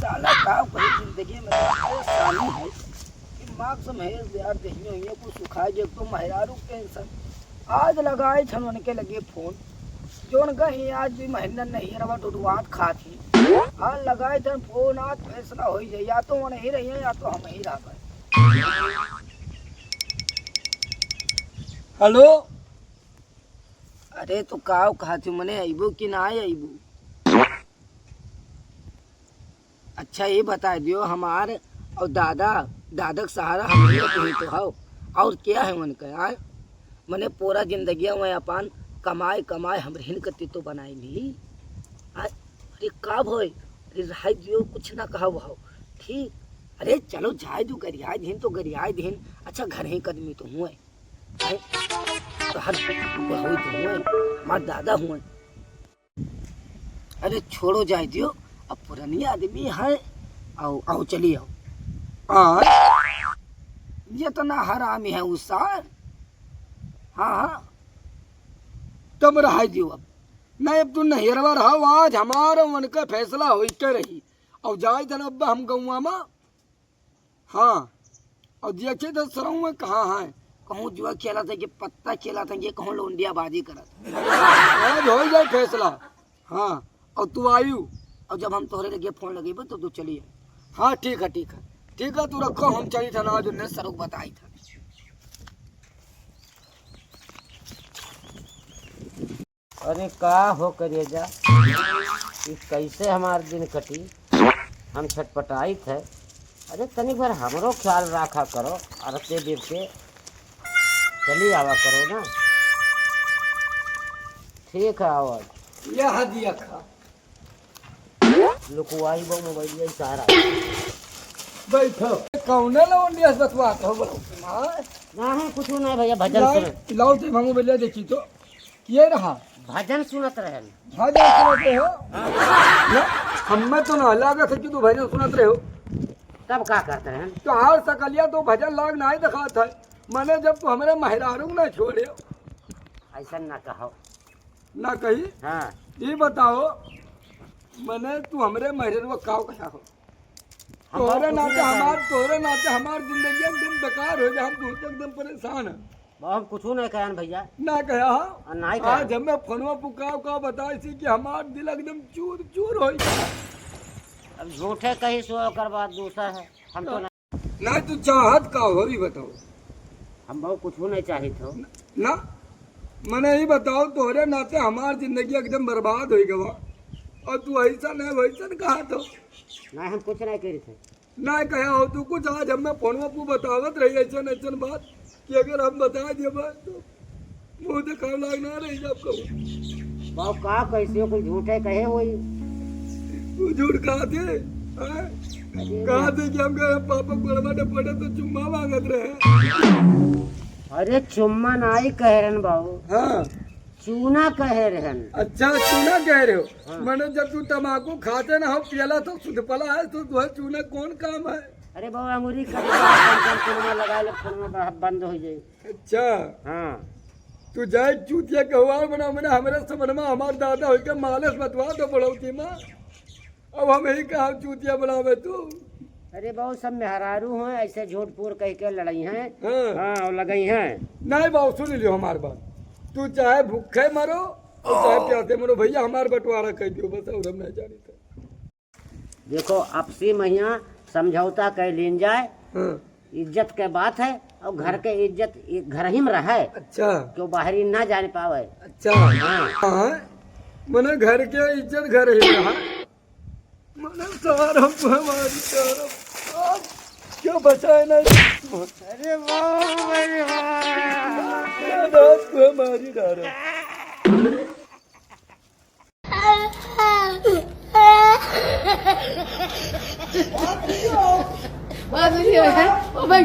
साला का कोई जिंदगी में परेशानी है कि मार्क्स में यार देखने हुई कुछ सुखाए जो तो महरारू टेंशन आज लगाए छन उनके लगे फोन जोन गही आज भी महीना नहीं रवा डुडवात खाती आज लगाए थे फोन आज फैसला हो जाए या तो वो नहीं रही है या तो हम ही रह गए। हेलो अरे तो काव कहा तू मने आइबो कि ना आइबो। अच्छा ये बता दियो हमार और दादा दादा का सहारा हम ही तो हो और क्या है मन का यार मने पूरा जिंदगी में अपन कमाए कमाए हम हिन कति तो बनाई ली अरे का भोय अरे रहाई दियो कुछ ना कहा हो ठीक अरे चलो जाए दू गरियाए दिन तो गरियाए दिन अच्छा घर ही कदमी तो हुए तो हर हो तो हुए हमारे दादा हुए अरे छोड़ो जाए दियो अब पुरानी आदमी है आओ चलिए आओ ये तो ना हरामी है उस साल हाँ तब रहा दियो अब नहीं अब तू नहीं रहा आज हमारा मन का फैसला हो के रही और जाए थे अब हम गौवा में हाँ और देखे तो सरऊ में कहाँ है कहूँ जुआ खेला था कि पत्ता खेला था कि कहूँ लोंडिया बाजी करा था आज हो जाए फैसला हाँ और तू आयु और जब हम तोहरे लगे फोन लगे तो तू चलिए हाँ ठीक है तू रखो हम चली था ना आज उन्हें सरुक बताई था। अरे का हो करिए जा इस कैसे हमारे दिन कटी हम छटपटाई थे। अरे तनिक बार हमरो ख्याल रखा करो अरते देर के चली आवा करो ना ठीक है आवाज यह दिया खा लुकवाई बो मोबाइल सारा बैठो कौने लौंडिया बतवात हो बोलो ना है कुछ नहीं भैया भजन सुन लाओ ते मंगो बेले देखी तो ये रहा भजन सुनत रहे भजन सुनते हो हमें तो ना लगा था कि तू भजन सुनत रहे हो तब का करते हैं तो हाल सकलिया तो भजन लाग ना ही दिखा था मैंने जब तू हमारे महरारू ना छोड़े ऐसा ना कहो ना कही हाँ ये बताओ मैंने तू हमारे महरारू काव कहा हो तोरे नाते हमार जिंदगी एकदम बेकार हो गया हम तो एकदम परेशान है हम कुछ नहीं कहन भैया ना कहा नहीं आज हमें फोनवा पुकाव का बताई थी कि हमार दिल एकदम चूर चूर हो गया। अब झूठे कहीं सो कर बात दूसरा है हम तो ना तू चाहत का हो भी बताओ हम बहुत कुछ नहीं चाहिए थे ना मैंने ही बताओ तोरे नाते हमार जिंदगी एकदम बर्बाद हो गवा और तू ऐसा नहीं वैसा कहा तो नहीं हम कुछ नहीं करे थे ना कहा हो तू कुछ आज हमें फोनवा पू बतावत रही ऐसा बात कि अगर हम बता दिए बात तो मुँह देखा लगना रही जब कहूँ बाबू का कैसे कोई झूठे कहे वही तू झूठ कहा थे कि हम पापा बड़वा ने पड़े तो चुम्मा मांगत रहे। अरे चुम्मा नहीं कह रहे बाबू हाँ चूना कह रहे अच्छा चूना कह रहे हो हाँ। मैंने जब तू तम्बाकू खाते ना हो पियला तो सुध पला है तो तुम्हें चूना कौन काम है। अरे बाबू अंगूरी लगा बंद हो जाए। अच्छा हाँ तू जाए चूतिया कहवा बना मैंने हमारे समझ में हमारे दादा हो के मालस बतवा दो बढ़ोती माँ अब हम यही कहा चूतिया बनावे तू। अरे बाबू सब मेहरारू हैं ऐसे झूठ पूर कह के लड़ाई हैं हाँ। हाँ और लगई हैं नहीं बाबू सुन लियो हमारी बात तू चाहे भूखे मरो और चाहे प्यासे मरो भैया हमारे बंटवारा कह दियो बस और हम नहीं जानी था। देखो आपसी महिया समझौता कर लीन जाए हाँ। इज्जत के बात है और घर के इज्जत घर ही में रहे अच्छा क्यों बाहरी ना जाने पावे। अच्छा हाँ मैंने घर के इज्जत घर ही रहा मैंने सवार हमको हमारी क्या बचाए ना अरे हमारी डारा What video है? Oh my